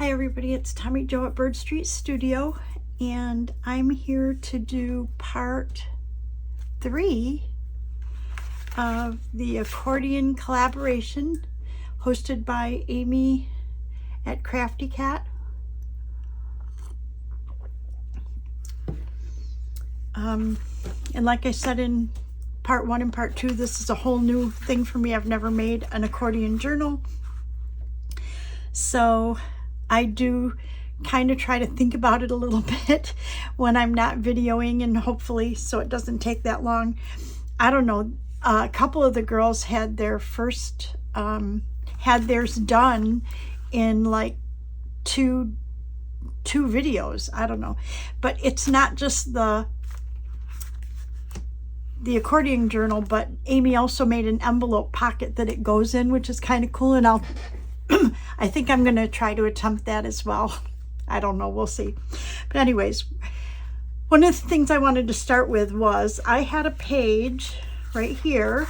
Hi everybody, it's Tommy Jo at Bird Street Studio, and I'm here to do part 3 of the accordion collaboration hosted by Amy at Crafty Cat. And like I said in part 1 and part 2, this is a whole new thing for me. I've never made an accordion journal. So I do kind of try to think about it a little bit when I'm not videoing, and hopefully so it doesn't take that long. I don't know, a couple of the girls had their first, had theirs done in like two videos. I don't know, but it's not just the accordion journal, but Amy also made an envelope pocket that it goes in, which is kind of cool, and I think I'm going to try to attempt that as well. I don't know, we'll see. But anyways, one of the things I wanted to start with was I had a page right here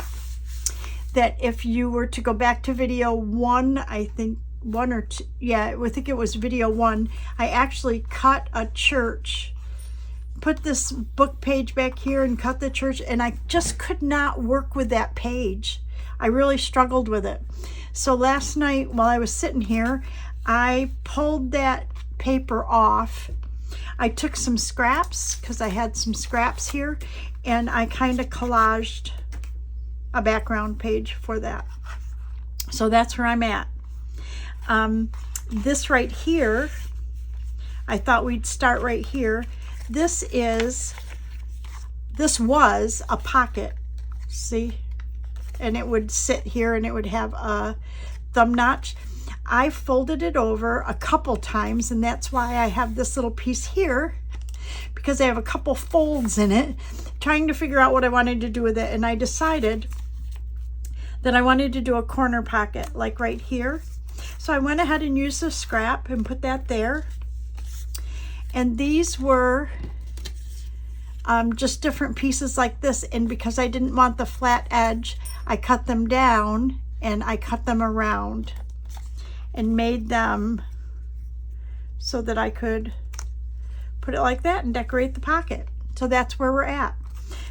that if you were to go back to video 1, I think 1 or 2, yeah, I think it was video 1, I actually cut a church, put this book page back here and cut the church, and I just could not work with that page. I really struggled with it. So last night while I was sitting here, I pulled that paper off. I took some scraps, because I had some scraps here, and I kind of collaged a background page for that. So that's where I'm at. This right here, I thought we'd start right here. This was a pocket, see? And it would sit here and it would have a thumb notch. I folded it over a couple times, and that's why I have this little piece here, because I have a couple folds in it, trying to figure out what I wanted to do with it. And I decided that I wanted to do a corner pocket like right here. So I went ahead and used the scrap and put that there. And these were just different pieces like this, and because I didn't want the flat edge, I cut them down and I cut them around and made them so that I could put it like that and decorate the pocket. So that's where we're at.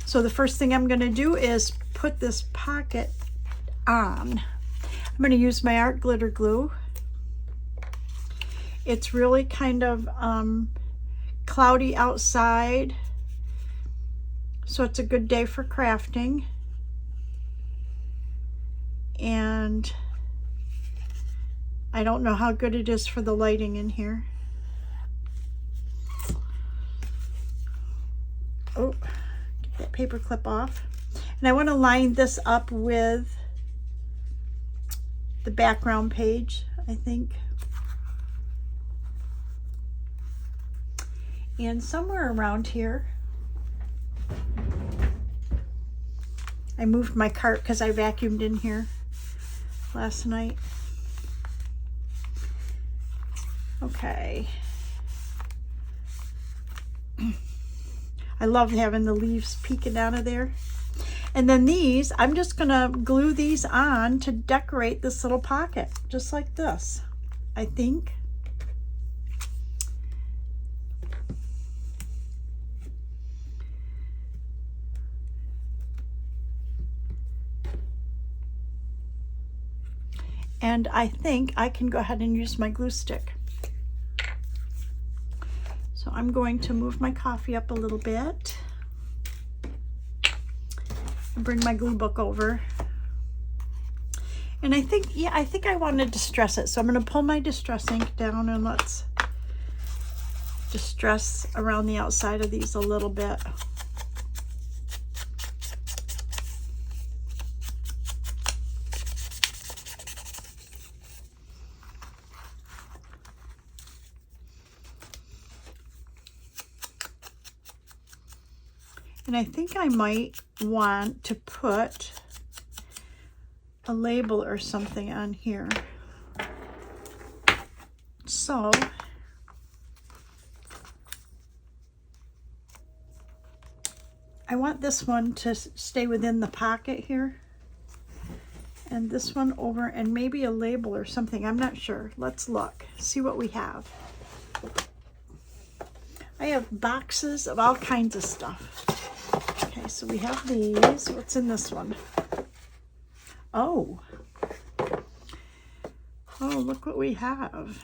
So the first thing I'm going to do is put this pocket on. I'm going to use my art glitter glue. It's really kind of cloudy outside, so it's a good day for crafting. And I don't know how good it is for the lighting in here. Oh, get that paper clip off. And I want to line this up with the background page, I think. And somewhere around here, I moved my cart because I vacuumed in here last night. Okay. I love having the leaves peeking out of there. And then these, I'm just gonna glue these on to decorate this little pocket, just like this, I think. And I think I can go ahead and use my glue stick. So I'm going to move my coffee up a little bit and bring my glue book over. And I think, yeah, I think I want to distress it. So I'm going to pull my distress ink down, and let's distress around the outside of these a little bit. And I think I might want to put a label or something on here. So I want this one to stay within the pocket here. And this one over, and maybe a label or something. I'm not sure. Let's look, see what we have. I have boxes of all kinds of stuff. Okay, so we have these. What's in this one? Oh. Oh, look what we have.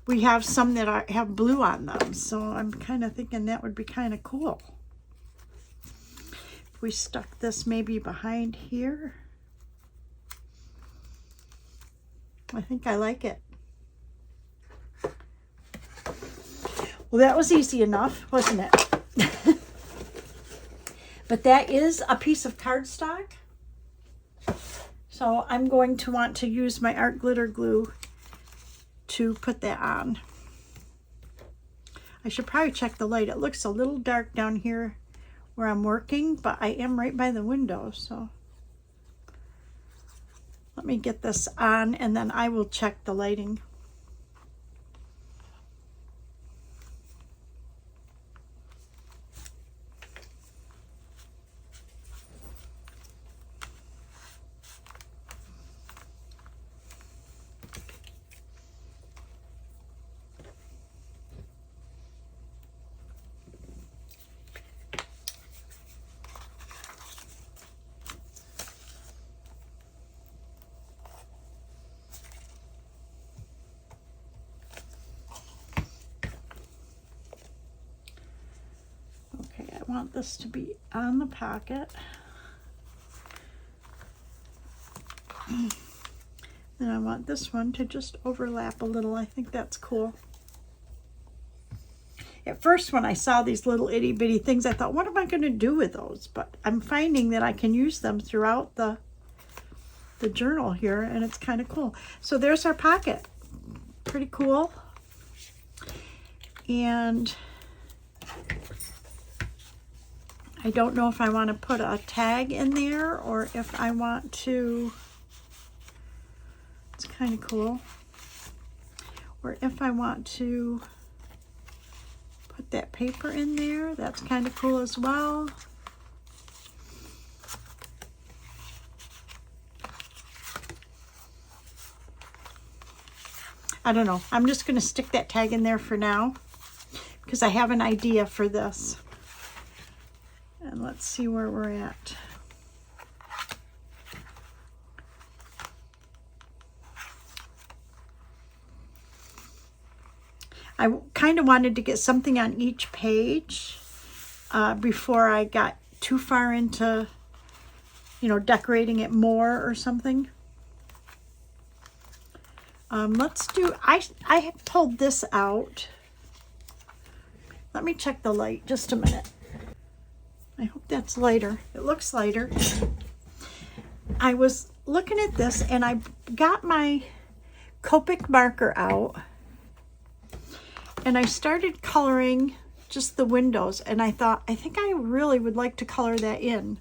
We have some that have blue on them, so I'm kind of thinking that would be kind of cool. If we stuck this maybe behind here. I think I like it. Well, that was easy enough, wasn't it? But that is a piece of cardstock. So I'm going to want to use my art glitter glue to put that on. I should probably check the light. It looks a little dark down here where I'm working, but I am right by the window, so let me get this on and then I will check the lighting. Okay, I want this to be on the pocket. Then I want this one to just overlap a little. I think that's cool. At first, when I saw these little itty bitty things, I thought, what am I going to do with those? But I'm finding that I can use them throughout the journal here, and it's kind of cool. So there's our pocket. Pretty cool. And I don't know if I want to put a tag in there or if I want to, it's kind of cool, or if I want to put that paper in there. That's kind of cool as well. I don't know. I'm just going to stick that tag in there for now because I have an idea for this. And let's see where we're at. I kind of wanted to get something on each page before I got too far into, you know, decorating it more or something. Let's do, I have pulled this out. Let me check the light just a minute. I hope that's lighter. It looks lighter. I was looking at this and I got my Copic marker out and I started coloring just the windows, and I thought, I think I really would like to color that in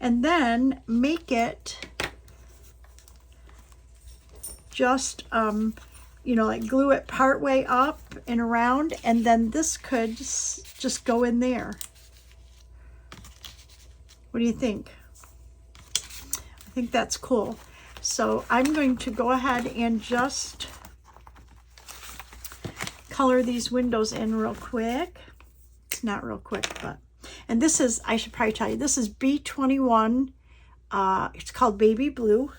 and then make it just, you know, like glue it part way up and around, and then this could just go in there. What do you think? I think that's cool. So I'm going to go ahead and just color these windows in real quick. It's not real quick, but, and this is, I should probably tell you, this is B21. It's called Baby Blue.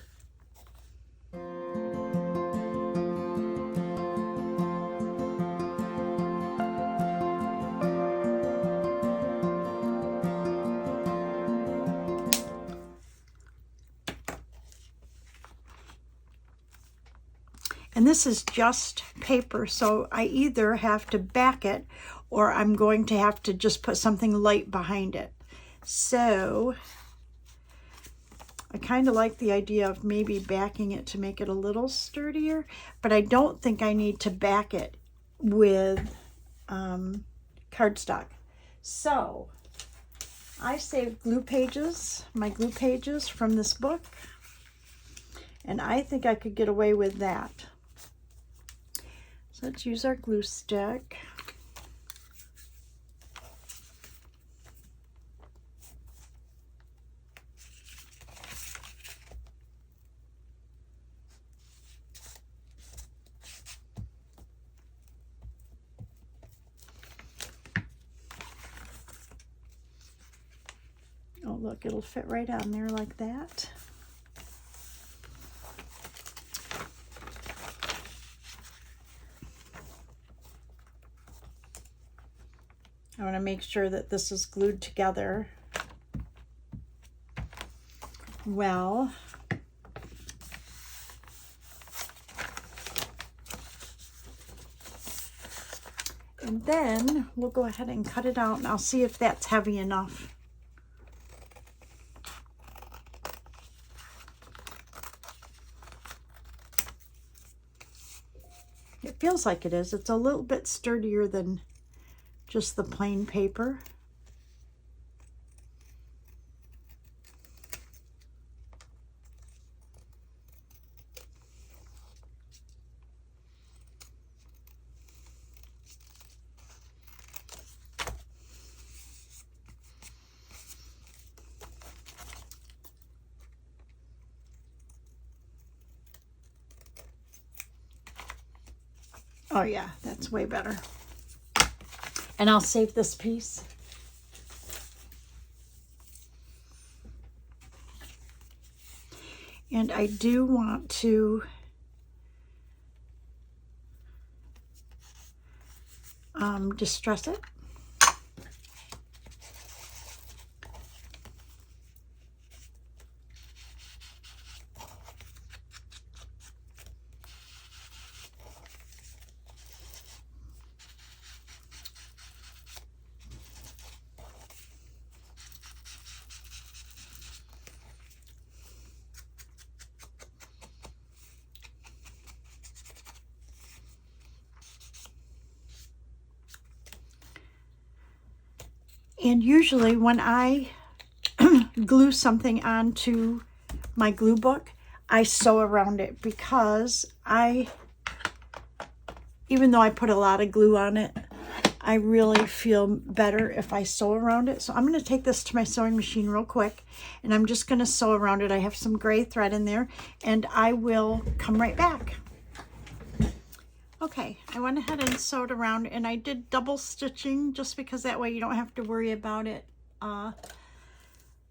And this is just paper, so I either have to back it or I'm going to have to just put something light behind it. So I kind of like the idea of maybe backing it to make it a little sturdier, but I don't think I need to back it with cardstock. So I saved glue pages, my glue pages from this book, and I think I could get away with that. So let's use our glue stick. look, it'll fit right on there like that. I want to make sure that this is glued together well. And then we'll go ahead and cut it out, and I'll see if that's heavy enough. It feels like it is. It's a little bit sturdier than just the plain paper. Oh yeah, that's way better. And I'll save this piece. And I do want to distress it. And usually when I glue something onto my glue book, I sew around it, because even though I put a lot of glue on it, I really feel better if I sew around it. So I'm going to take this to my sewing machine real quick, and I'm just going to sew around it. I have some gray thread in there, and I will come right back. Okay, I went ahead and sewed around, and I did double stitching just because that way you don't have to worry about it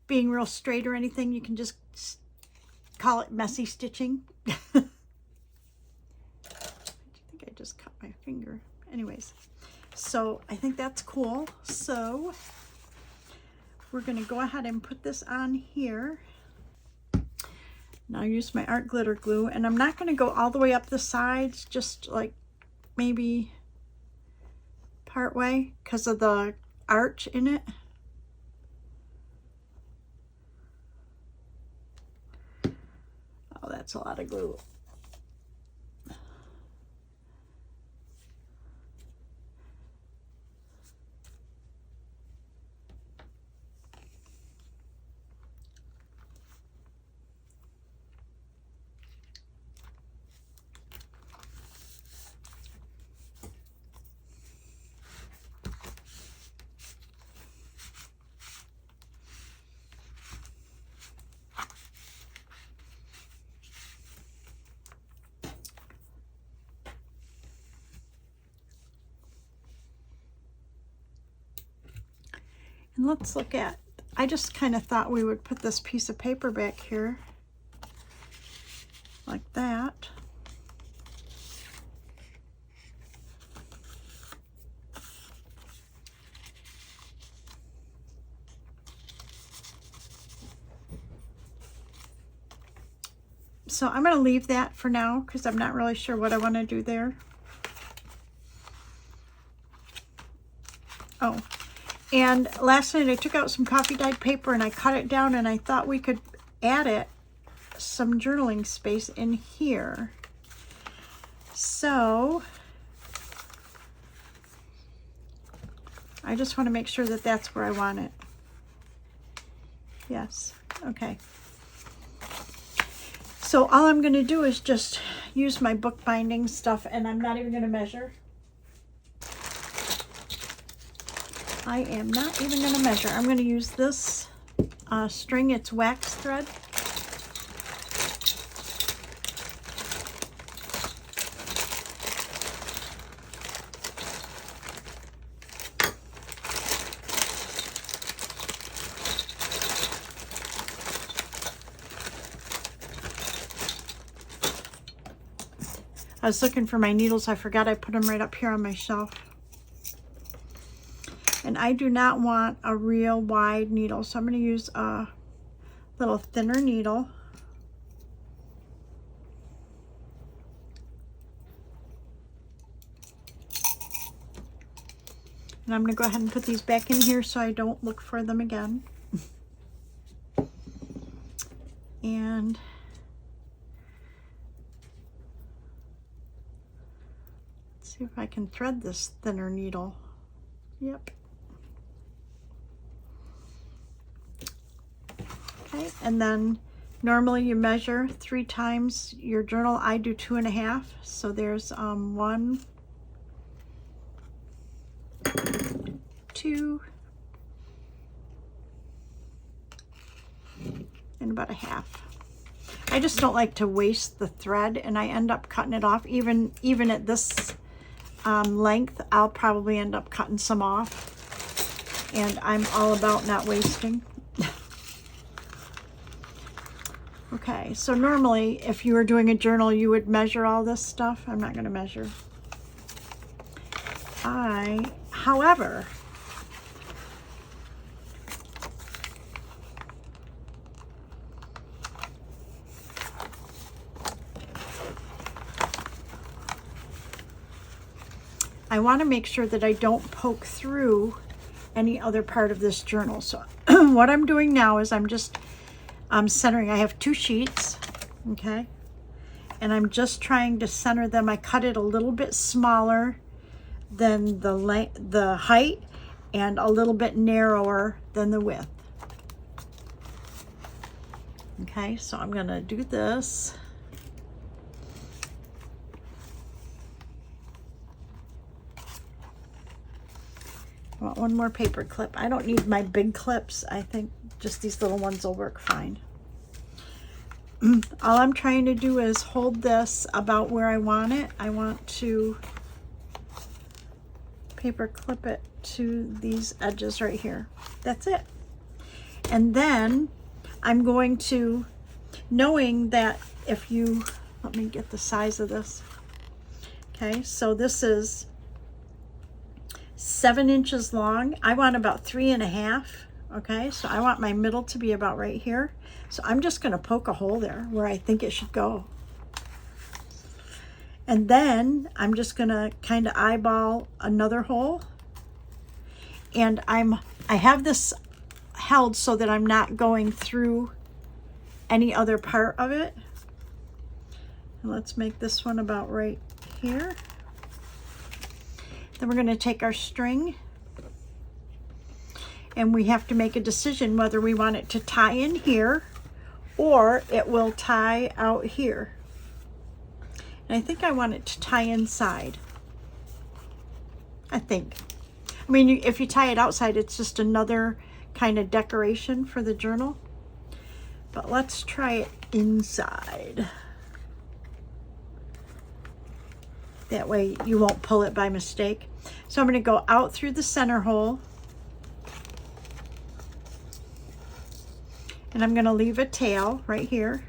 being real straight or anything. You can just call it messy stitching. I think I just cut my finger. Anyways, so I think that's cool. So we're going to go ahead and put this on here. Now I'll use my art glitter glue, and I'm not going to go all the way up the sides, just like maybe part way because of the arch in it. Oh, that's a lot of glue. And let's look at, I just kind of thought we would put this piece of paper back here like that. So I'm going to leave that for now because I'm not really sure what I want to do there. Oh, and last night I took out some coffee dyed paper and I cut it down, and I thought we could add it some journaling space in here. So I just want to make sure that that's where I want it. Yes, okay. So all I'm going to do is just use my bookbinding stuff, and I'm not even going to measure. I am not even going to measure. I'm going to use this string. It's wax thread. I was looking for my needles. I forgot I put them right up here on my shelf. And I do not want a real wide needle, so I'm going to use a little thinner needle. And I'm going to go ahead and put these back in here so I don't look for them again. And let's see if I can thread this thinner needle. Yep. Okay, and then normally you measure 3 times your journal. I do 2.5. So there's 1, 2, and about 1/2. I just don't like to waste the thread, and I end up cutting it off. Even at this length, I'll probably end up cutting some off, and I'm all about not wasting. Okay, so normally if you were doing a journal, you would measure all this stuff. I'm not going to measure. However, I want to make sure that I don't poke through any other part of this journal. So what I'm doing now is I'm centering. I have 2 sheets, okay? And I'm just trying to center them. I cut it a little bit smaller than the height and a little bit narrower than the width. Okay, so I'm gonna do this. I want one more paper clip. I don't need my big clips. I think just these little ones will work fine. All I'm trying to do is hold this about where I want it. I want to paper clip it to these edges right here. That's it. And then I'm going to, knowing that if you, let me get the size of this. Okay, so this is 7 inches long. I want about 3.5. Okay, so I want my middle to be about right here. So I'm just going to poke a hole there where I think it should go. And then I'm just going to kind of eyeball another hole. And I have this held so that I'm not going through any other part of it. And let's make this one about right here. Then we're going to take our string, and we have to make a decision whether we want it to tie in here or it will tie out here. And I think I want it to tie inside. I think. I mean, if you tie it outside, it's just another kind of decoration for the journal. But let's try it inside. That way you won't pull it by mistake. So I'm going to go out through the center hole. And I'm going to leave a tail right here.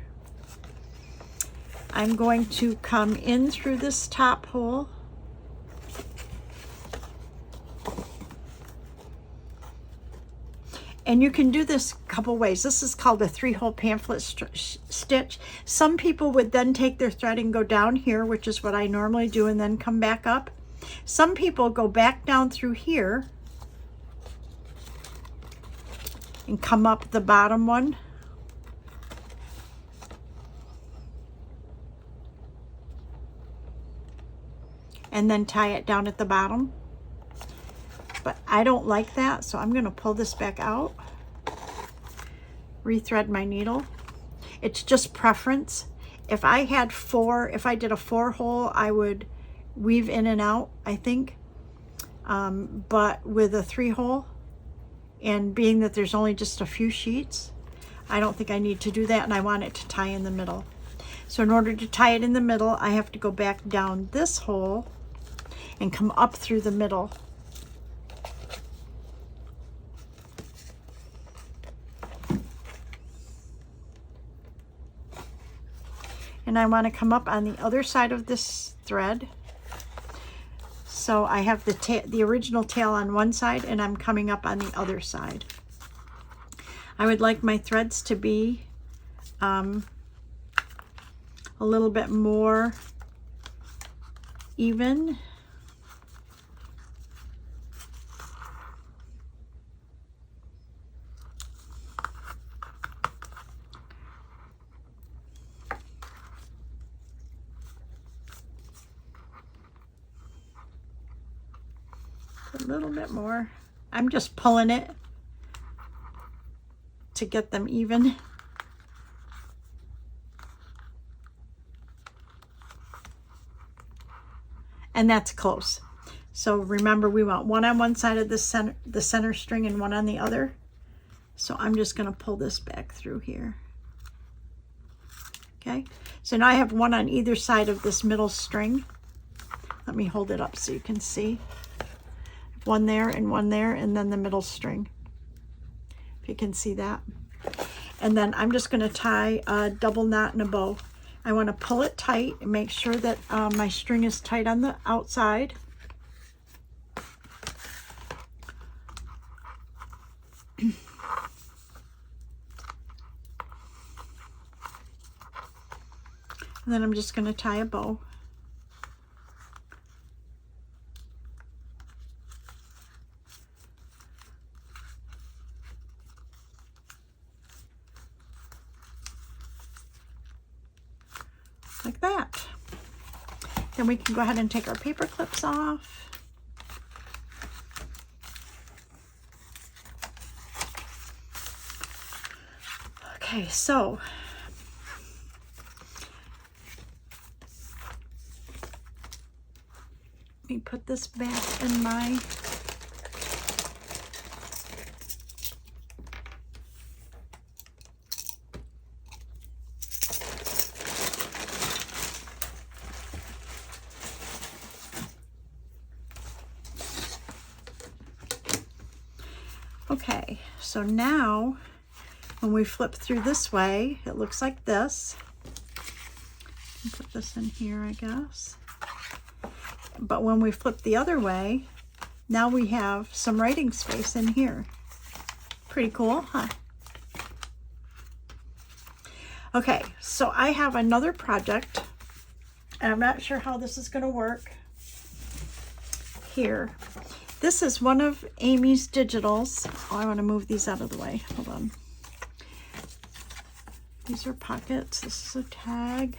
I'm going to come in through this top hole. And you can do this a couple ways. This is called a 3-hole pamphlet stitch. Some people would then take their thread and go down here, which is what I normally do, and then come back up. Some people go back down through here and come up the bottom one. And then tie it down at the bottom. But I don't like that, so I'm going to pull this back out, rethread my needle. It's just preference. If I did a 4-hole, I would weave in and out, I think. But with a 3-hole, and being that there's only just a few sheets, I don't think I need to do that, and I want it to tie in the middle. So in order to tie it in the middle, I have to go back down this hole and come up through the middle. And I want to come up on the other side of this thread. So I have the original tail on one side and I'm coming up on the other side. I would like my threads to be a little bit more even. A little bit more. I'm just pulling it to get them even. And that's close. So remember, we want one on one side of the center string and one on the other. So I'm just going to pull this back through here. Okay, so now I have one on either side of this middle string. Let me hold it up so you can see. One there, and then the middle string. If you can see that. And then I'm just going to tie a double knot in a bow. I want to pull it tight and make sure that my string is tight on the outside. And then I'm just going to tie a bow. Like that. Then we can go ahead and take our paper clips off. Okay, so let me put this back in my okay, so now when we flip through this way, it looks like this. Put this in here, I guess. But when we flip the other way, now we have some writing space in here. Pretty cool, huh? Okay, so I have another project, and I'm not sure how this is going to work here. This is one of Amy's digitals. Oh, I want to move these out of the way. Hold on. These are pockets. This is a tag.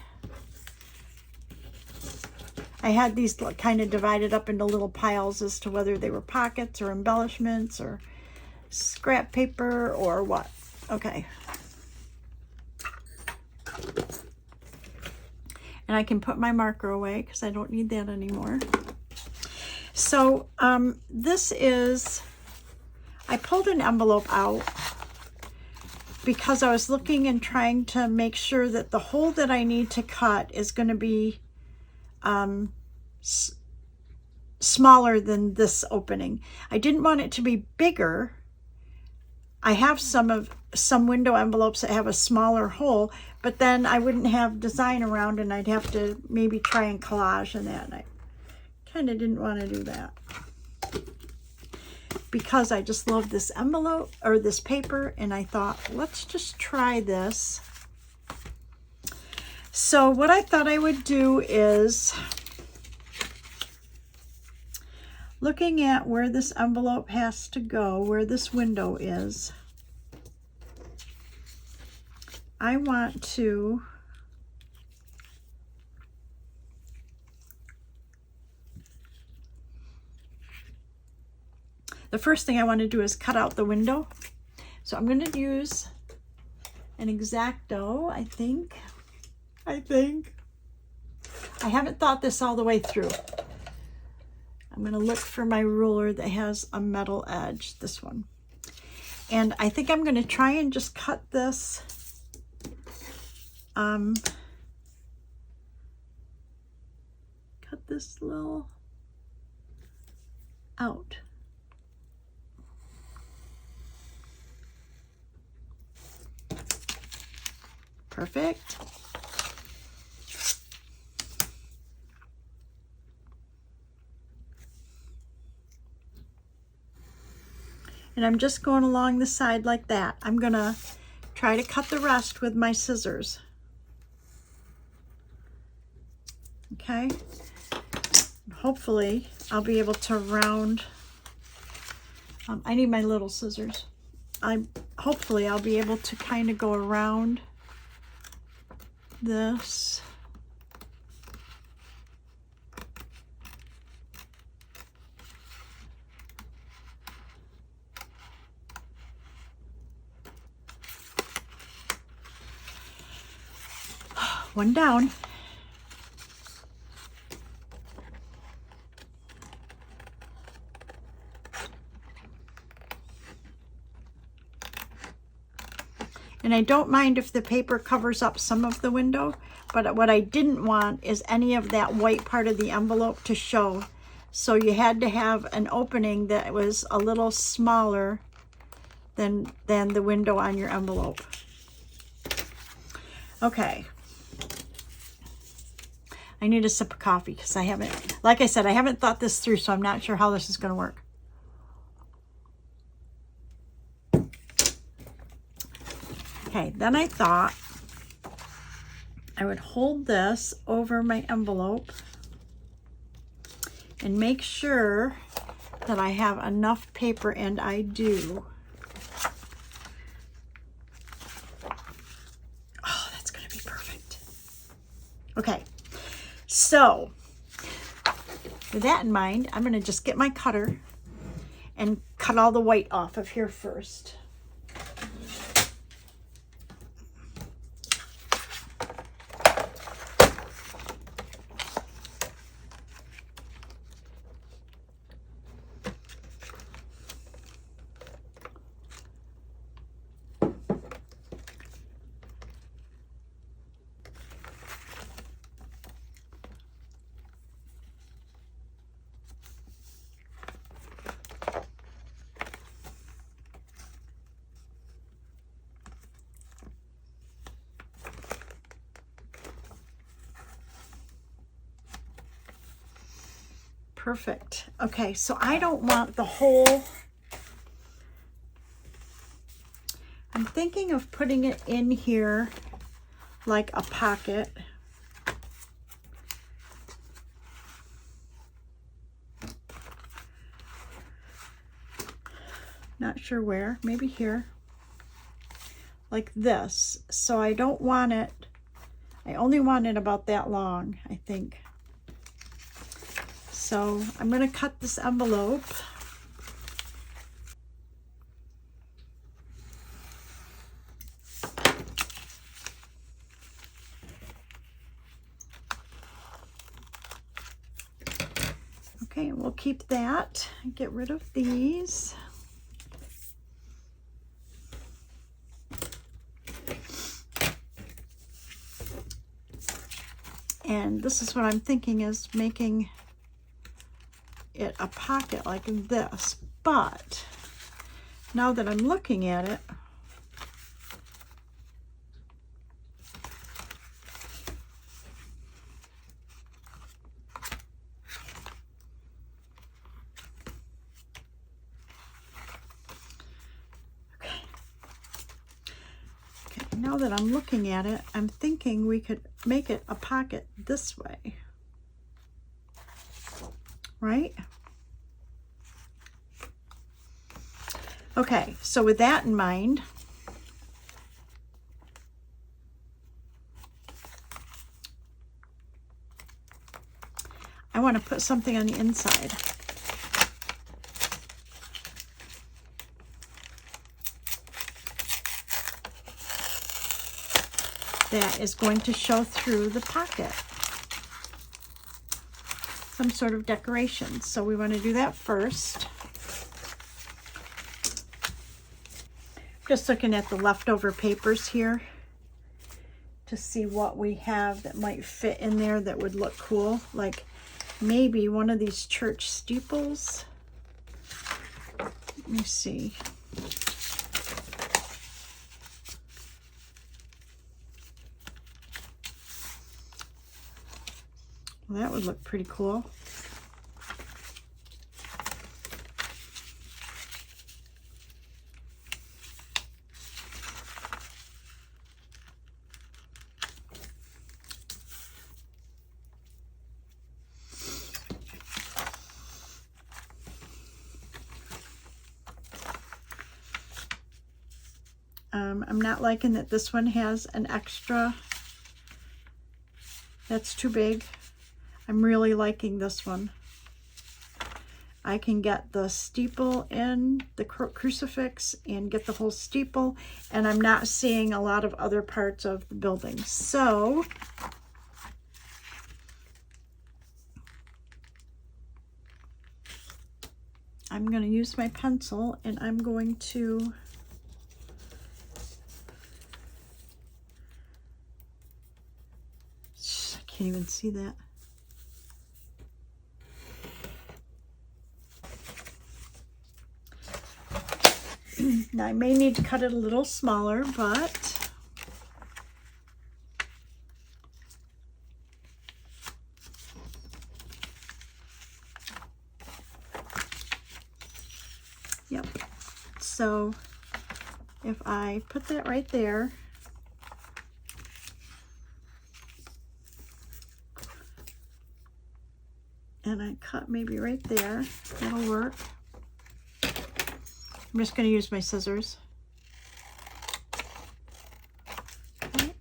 I had these kind of divided up into little piles as to whether they were pockets or embellishments or scrap paper or what. Okay. And I can put my marker away because I don't need that anymore. So this is, I pulled an envelope out because I was looking and trying to make sure that the hole that I need to cut is going to be smaller than this opening. I didn't want it to be bigger. I have some window envelopes that have a smaller hole, but then I wouldn't have design around and I'd have to maybe try and collage and that. And I kind of didn't want to do that because I just love this envelope or this paper, and I thought, let's just try this. So what I thought I would do is, looking at where this envelope has to go, where this window is, I want to the first thing I want to do is cut out the window. So I'm going to use an X-Acto, I think. I haven't thought this all the way through. I'm going to look for my ruler that has a metal edge, this one. And I think I'm going to try and just cut this little out. Perfect. And I'm just going along the side like that. I'm gonna try to cut the rest with my scissors. Okay, hopefully I'll be able to round. I need my little scissors. Hopefully I'll be able to kind of go around this. One down. And I don't mind if the paper covers up some of the window, but what I didn't want is any of that white part of the envelope to show. So you had to have an opening that was a little smaller than the window on your envelope. Okay. I need a sip of coffee because I haven't, like I said, I haven't thought this through, so I'm not sure how this is going to work. Okay, then I thought I would hold this over my envelope and make sure that I have enough paper, and I do. Oh, that's going to be perfect. Okay, so with that in mind, I'm going to just get my cutter and cut all the white off of here first. Perfect. Okay, so I don't want the whole, I'm thinking of putting it in here like a pocket. Not sure where, maybe here, like this. So I don't want it, I only want it about that long, I think. So I'm going to cut this envelope. Okay, and we'll keep that. Get rid of these. And this is what I'm thinking, is making it a pocket like this. But now that I'm looking at it, now that I'm looking at it, I'm thinking we could make it a pocket this way, right? Okay, so with that in mind, I want to put something on the inside. That is going to show through the pocket. Some sort of decoration. So we want to do that first. Just looking at the leftover papers here to see what we have that might fit in there that would look cool. Like maybe one of these church steeples. Let me see. Well, that would look pretty cool. I'm not liking that this one has an extra. That's too big. I'm really liking this one. I can get the steeple in, the crucifix, and get the whole steeple, and I'm not seeing a lot of other parts of the building. So I'm going to use my pencil, and I'm going to I can't even see that. Now I may need to cut it a little smaller, but yep. So if I put that right there, and I cut maybe right there, that'll work. I'm just going to use my scissors. Okay.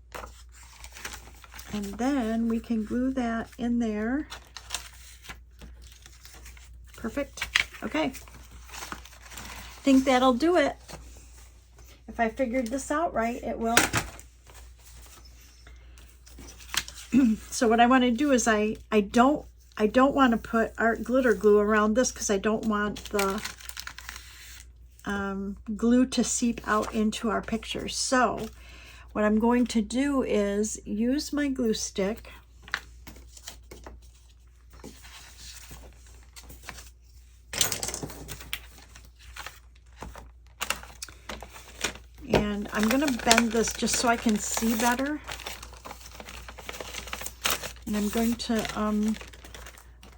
And then we can glue that in there. Perfect. Okay. I think that'll do it. If I figured this out right, it will. So what I want to do is I don't want to put art glitter glue around this because I don't want the glue to seep out into our picture. So what I'm going to do is use my glue stick and I'm going to bend this just so I can see better, and I'm going to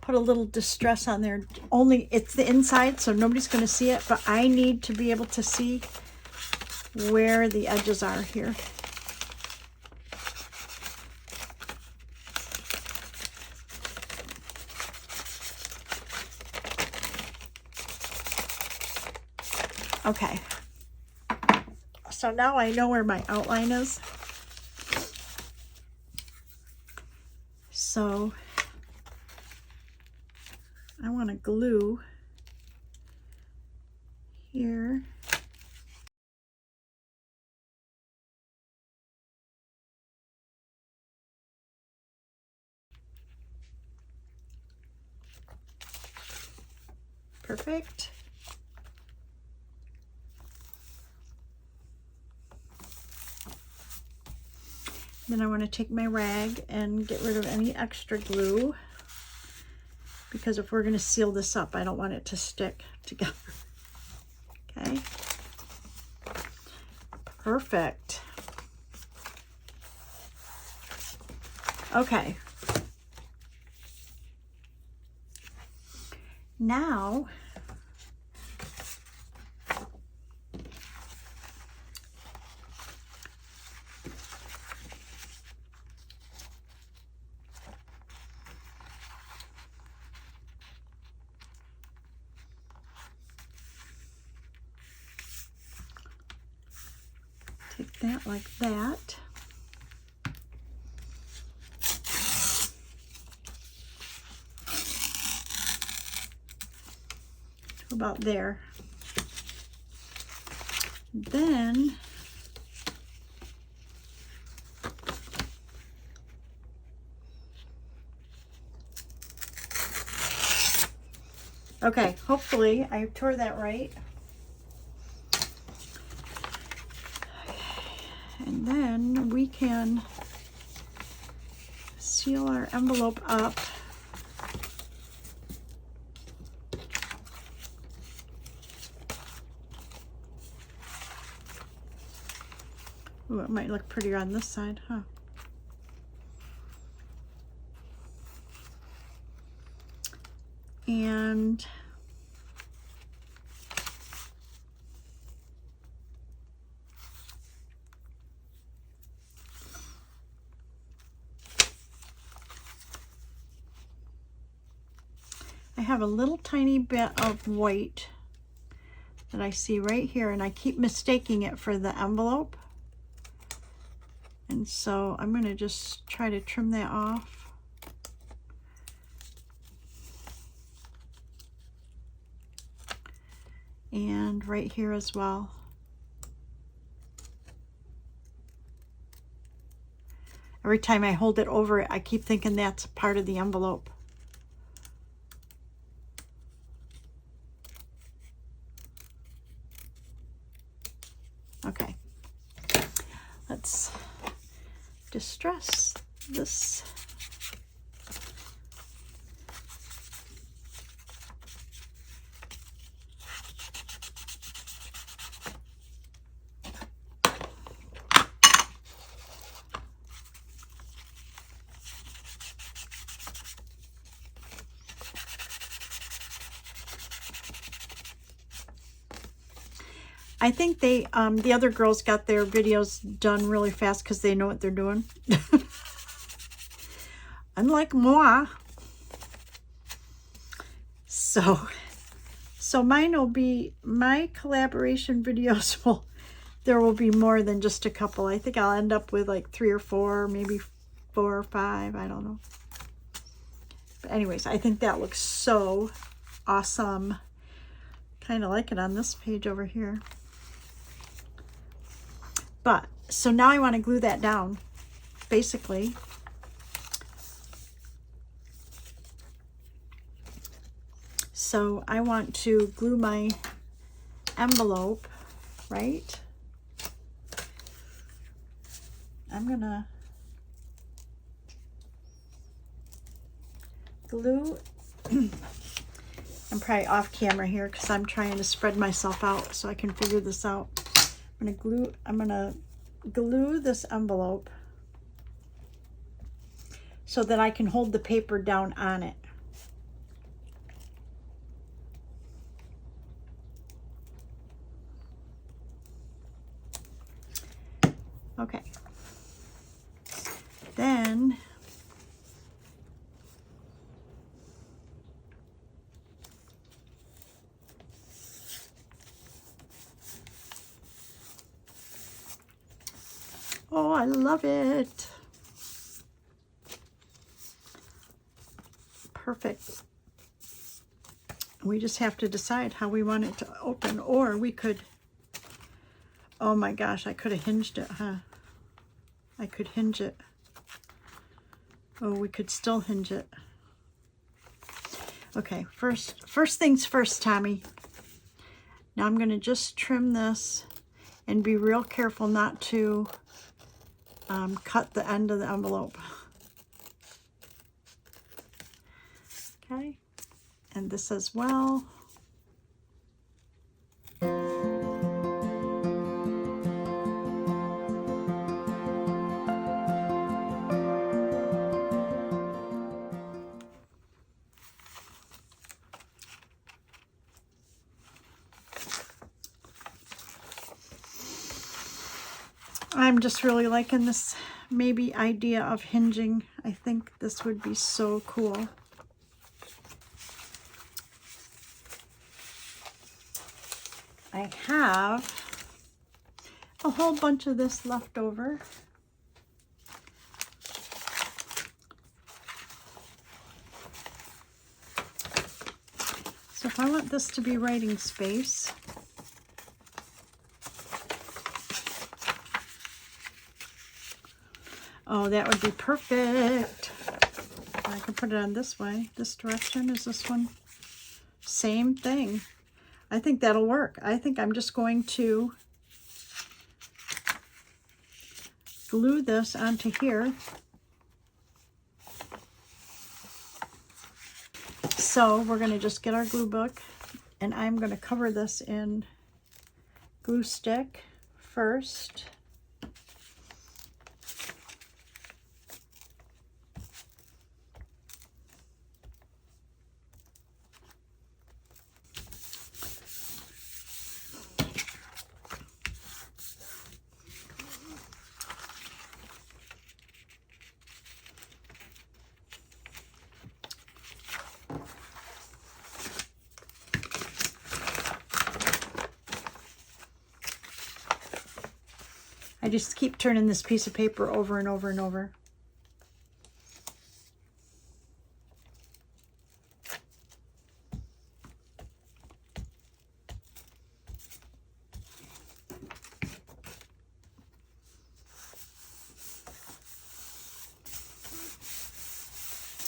put a little distress on there. Only it's the inside, so nobody's going to see it, but I need to be able to see where the edges are here. Okay. So now I know where my outline is. So I want to glue here. Perfect. Then I want to take my rag and get rid of any extra glue, because if we're going to seal this up, I don't want it to stick together. Okay. Perfect. Okay. Now, take that like that. About there. Then okay, hopefully I tore that right. And then we can seal our envelope up. Ooh, it might look prettier on this side, huh? And I have a little tiny bit of white that I see right here, and I keep mistaking it for the envelope. And so I'm going to just try to trim that off. And right here as well. Every time I hold it over it, I keep thinking that's part of the envelope. Okay, let's distress this. I think they, the other girls got their videos done really fast because they know what they're doing. Unlike moi. So mine will be, my collaboration videos there will be more than just a couple. I think I'll end up with like 3 or 4, maybe 4 or 5, I don't know. But anyways, I think that looks so awesome. Kind of like it on this page over here. But, so now I want to glue that down, basically. So I want to glue my envelope, right? I'm going to glue. I'm probably off camera here because I'm trying to spread myself out so I can figure this out. I'm gonna glue this envelope so that I can hold the paper down on it. Okay. Then oh, I love it. Perfect. We just have to decide how we want it to open, or we could, oh my gosh, I could have hinged it, huh? I could hinge it. Oh, we could still hinge it. Okay, first things first, Tommy. Now I'm going to just trim this and be real careful not to cut the end of the envelope. Okay, and this as well. I'm just really liking this maybe idea of hinging. I think this would be so cool. I have a whole bunch of this left over. So if I want this to be writing space, oh, that would be perfect. I can put it on this way. This direction is this one. Same thing. I think that'll work. I think I'm just going to glue this onto here. So we're going to just get our glue book, and I'm going to cover this in glue stick first. I just keep turning this piece of paper over and over and over.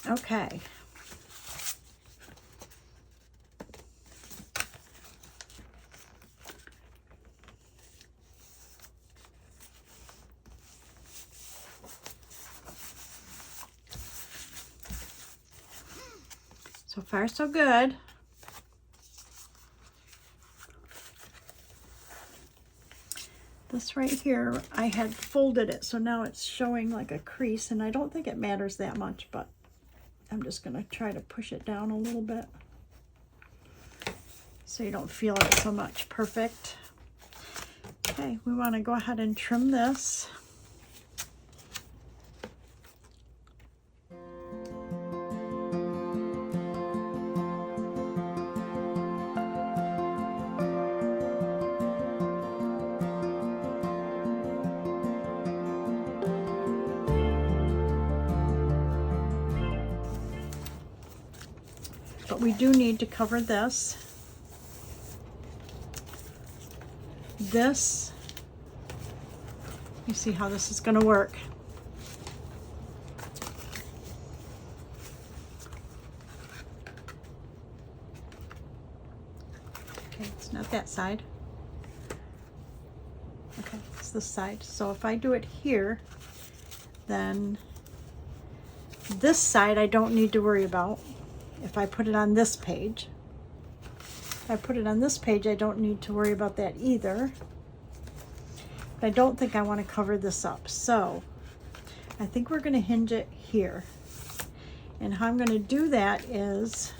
Okay. So far, so good. This right here, I had folded it, so now it's showing like a crease, and I don't think it matters that much, but I'm just going to try to push it down a little bit so you don't feel it so much. Perfect. Okay, we want to go ahead and trim this. But we do need to cover this. This, you see how this is going to work. Okay, it's not that side. Okay, it's this side. So if I do it here, then this side I don't need to worry about. If I put it on this page, I don't need to worry about that either. But I don't think I want to cover this up. So I think we're going to hinge it here. And how I'm going to do that is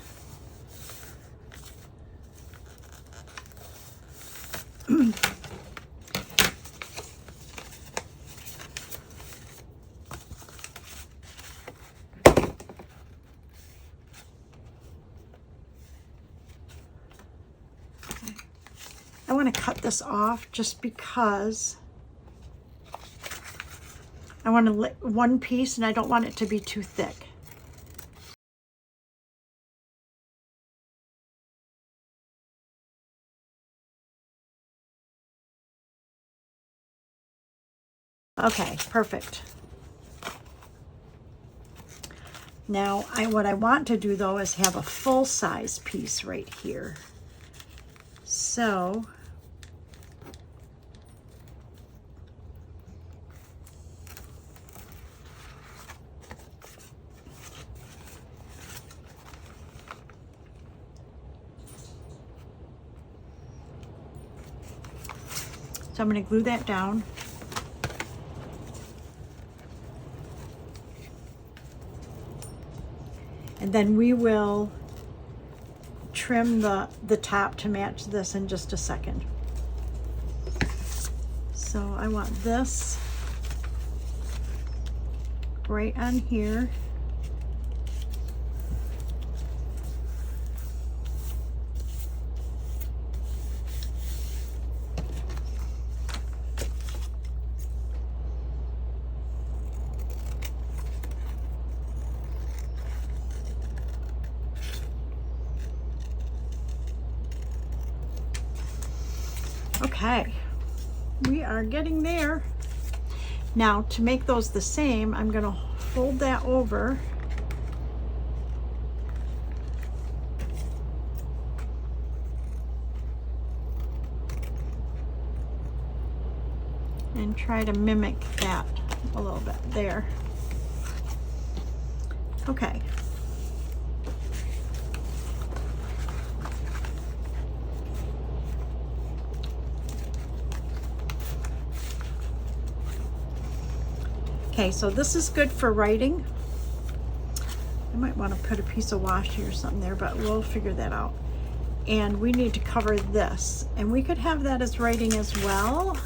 I want to cut this off just because I want to one piece and I don't want it to be too thick. Okay, perfect. Now, what I want to do though is have a full size piece right here. So I'm going to glue that down. And then we will trim the top to match this in just a second. So I want this right on here. Okay, we are getting there. Now to make those the same, I'm going to fold that over and try to mimic that a little bit there. Okay. Okay, so this is good for writing. I might want to put a piece of washi or something there, but we'll figure that out. And we need to cover this. And we could have that as writing as well.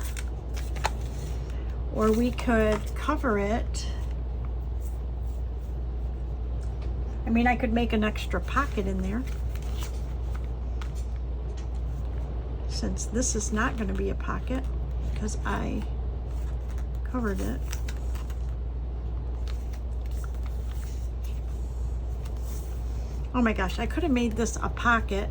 Or we could cover it. I mean, I could make an extra pocket in there. Since this is not going to be a pocket, because I covered it. Oh my gosh, I could have made this a pocket.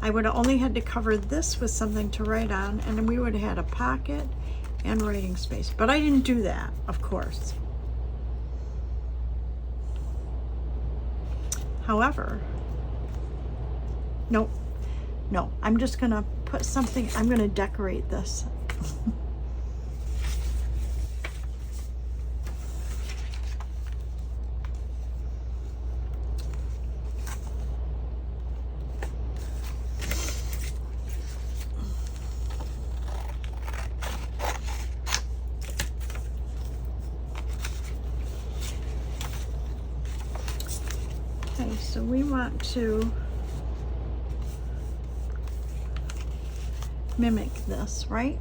I would have only had to cover this with something to write on, and then we would have had a pocket and writing space. But I didn't do that, of course. However, no, I'm just gonna put something, I'm gonna decorate this. Okay, so we want to mimic this, right?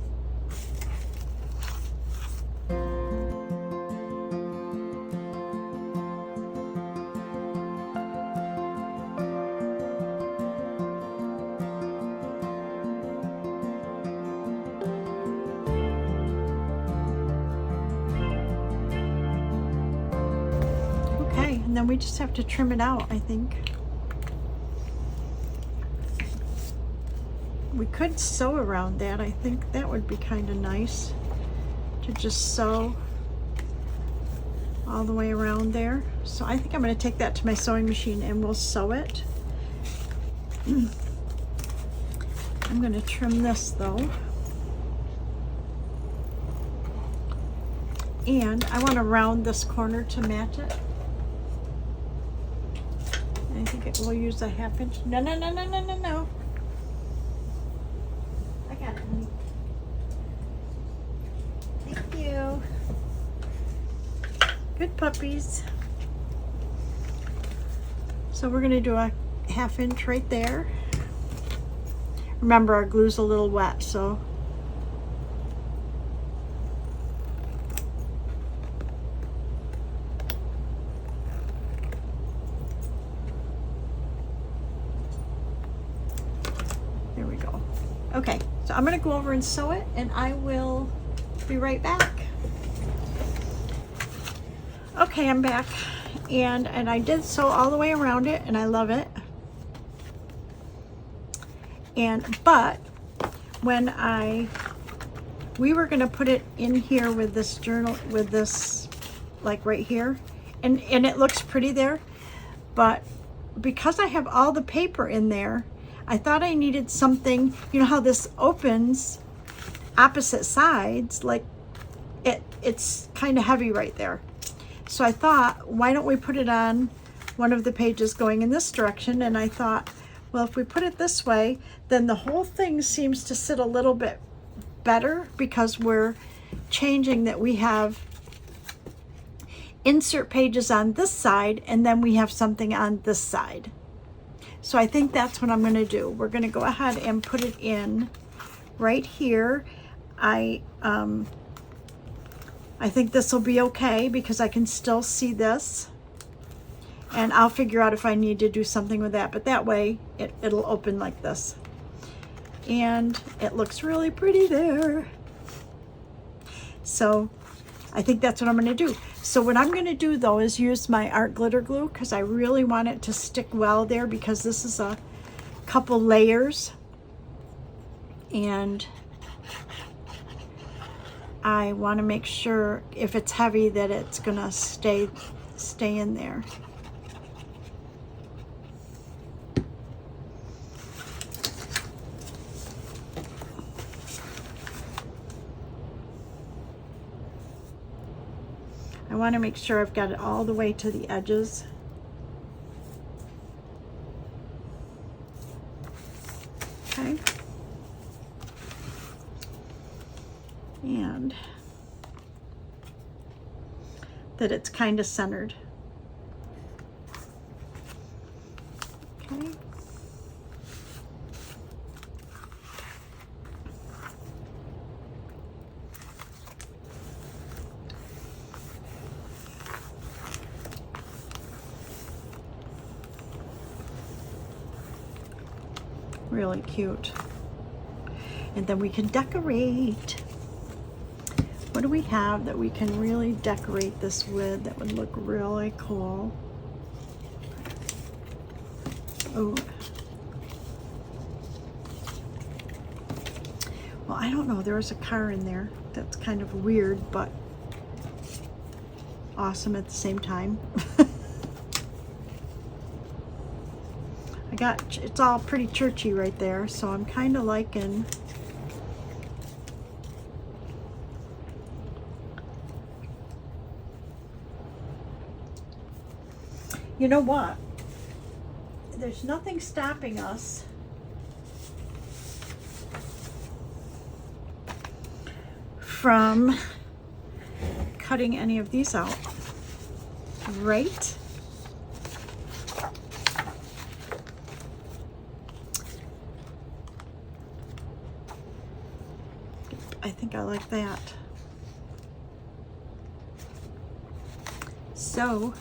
Okay, and then we just have to trim it out, I think. We could sew around that. I think that would be kind of nice to just sew all the way around there. So I think I'm going to take that to my sewing machine and we'll sew it. I'm going to trim this though. And I want to round this corner to match it. I think we'll use a 1/2 inch. No. I got it, honey. Thank you. Good puppies. So we're going to do a 1/2 inch right there. Remember, our glue's a little wet, so there we go. Okay, so I'm going to go over and sew it, and I will be right back. Okay, I'm back, and I did sew all the way around it, and I love it. But when we were going to put it in here with this journal, with this, like right here, and it looks pretty there, but because I have all the paper in there, I thought I needed something, you know how this opens opposite sides, like it's kind of heavy right there. So I thought, why don't we put it on one of the pages going in this direction? And I thought, well, if we put it this way, then the whole thing seems to sit a little bit better because we're changing that we have insert pages on this side and then we have something on this side. So I think that's what I'm going to do. We're going to go ahead and put it in right here. I think this will be okay because I can still see this, and I'll figure out if I need to do something with that, but that way it'll open like this. And it looks really pretty there. So I think that's what I'm going to do. So what I'm going to do though is use my art glitter glue because I really want it to stick well there because this is a couple layers, and I want to make sure if it's heavy that it's going to stay in there. I want to make sure I've got it all the way to the edges. Okay. And that it's kind of centered. Okay. Really cute. And then we can decorate What do we have that we can really decorate this with that would look really cool? Oh, well, I don't know. There's a car in there that's kind of weird, but awesome at the same time. It's all pretty churchy right there, so I'm kind of liking. You know what? There's nothing stopping us from cutting any of these out, right? I think I like that. So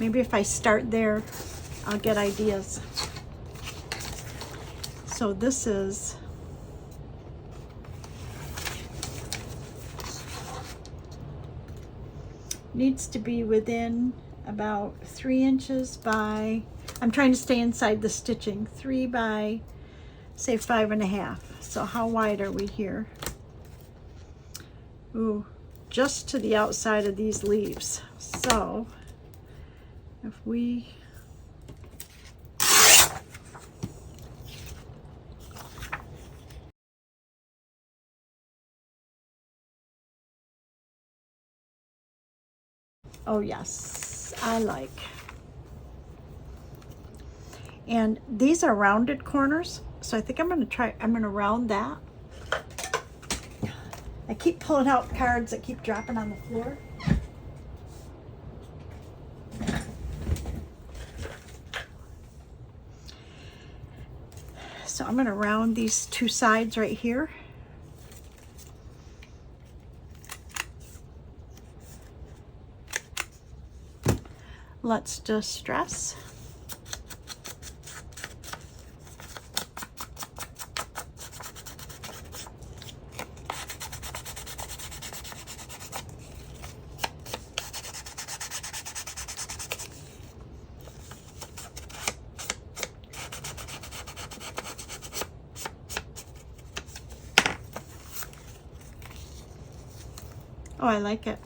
maybe if I start there, I'll get ideas. So this is needs to be within about 3 inches by, I'm trying to stay inside the stitching, 3 by say 5.5. So how wide are we here? Ooh, just to the outside of these leaves. So if we oh yes, I like. And these are rounded corners, so I think I'm going to round that. I keep pulling out cards that keep dropping on the floor. So I'm going to round these 2 sides right here. Let's distress. Oh, I like it.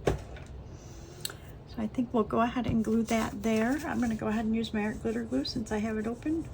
So I think we'll go ahead and glue that there. I'm going to go ahead and use my art glitter glue since I have it open.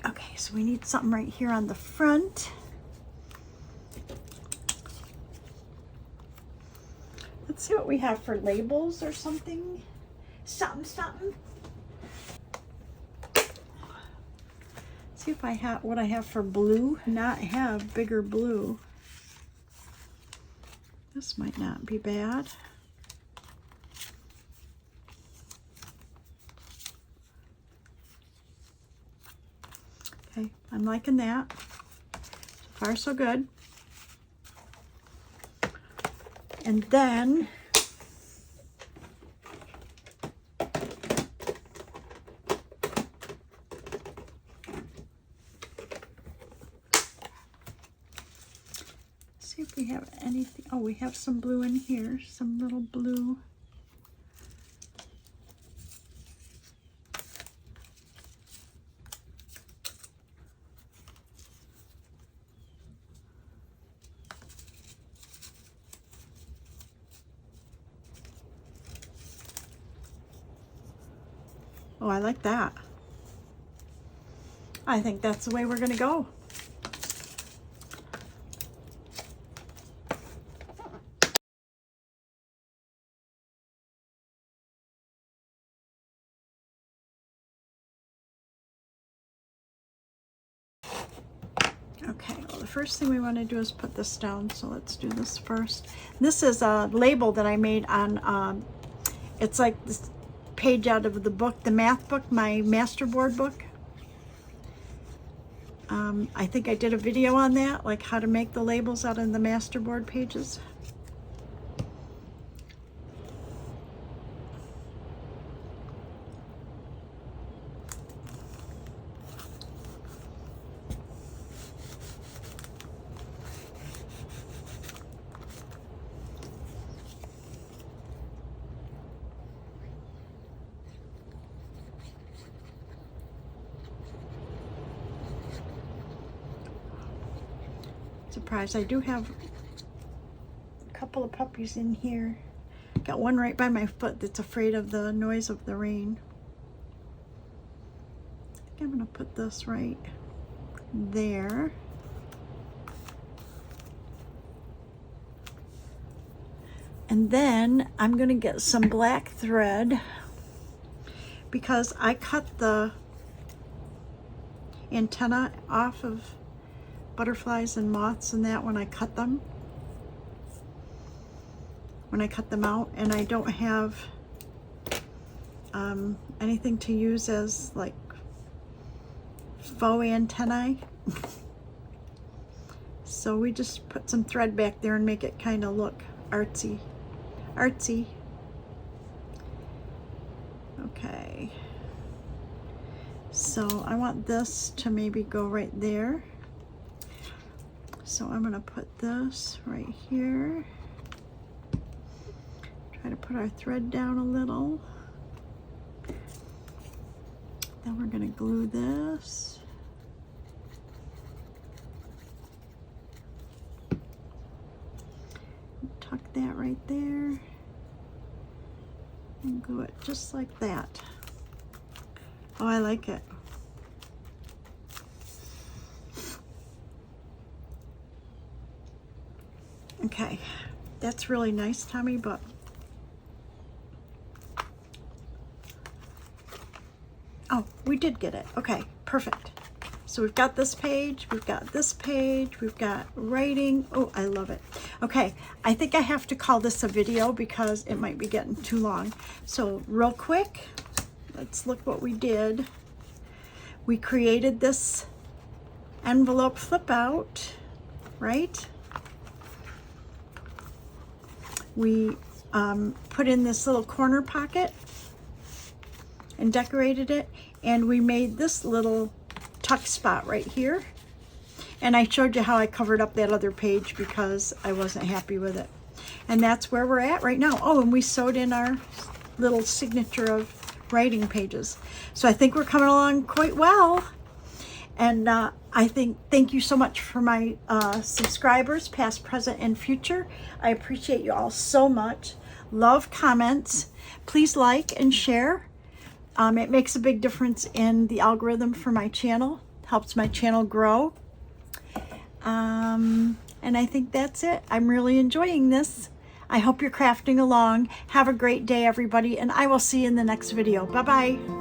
Okay, so we need something right here on the front. Let's see what we have for labels or something. Something. See if I have what I have for blue. Not have bigger blue. This might not be bad. Okay, I'm liking that. So far, so good. And then see if we have anything. Oh, we have some blue in here. Some little blue. Oh, I like that. I think that's the way we're going to go. Okay, well, the first thing we want to do is put this down, so let's do this first. This is a label that I made on, it's like this page out of the book, the math book, my Masterboard book. I think I did a video on that, like how to make the labels out of the Masterboard pages. Surprise, I do have a couple of puppies in here. Got one right by my foot that's afraid of the noise of the rain. I think I'm gonna put this right there. And then I'm gonna get some black thread because I cut the antenna off of butterflies and moths and that when I cut them out, and I don't have anything to use as like faux antennae. So we just put some thread back there and make it kind of look artsy. Okay, so I want this to maybe go right there. So I'm going to put this right here. Try to put our thread down a little. Then we're going to glue this. Tuck that right there. And glue it just like that. Oh, I like it. Okay, that's really nice, Tommy, but oh, we did get it. Okay, perfect. So we've got this page, we've got this page, we've got writing. Oh, I love it. Okay, I think I have to call this a video because it might be getting too long. So real quick, let's look what we did. We created this envelope flip out, right? We put in this little corner pocket and decorated it, and we made this little tuck spot right here. And I showed you how I covered up that other page because I wasn't happy with it. And that's where we're at right now. Oh, and we sewed in our little signature of writing pages. So I think we're coming along quite well. And thank you so much for my subscribers, past, present, and future. I appreciate you all so much. Love comments. Please like and share. It makes a big difference in the algorithm for my channel. Helps my channel grow. And I think that's it. I'm really enjoying this. I hope you're crafting along. Have a great day, everybody, and I will see you in the next video. Bye-bye.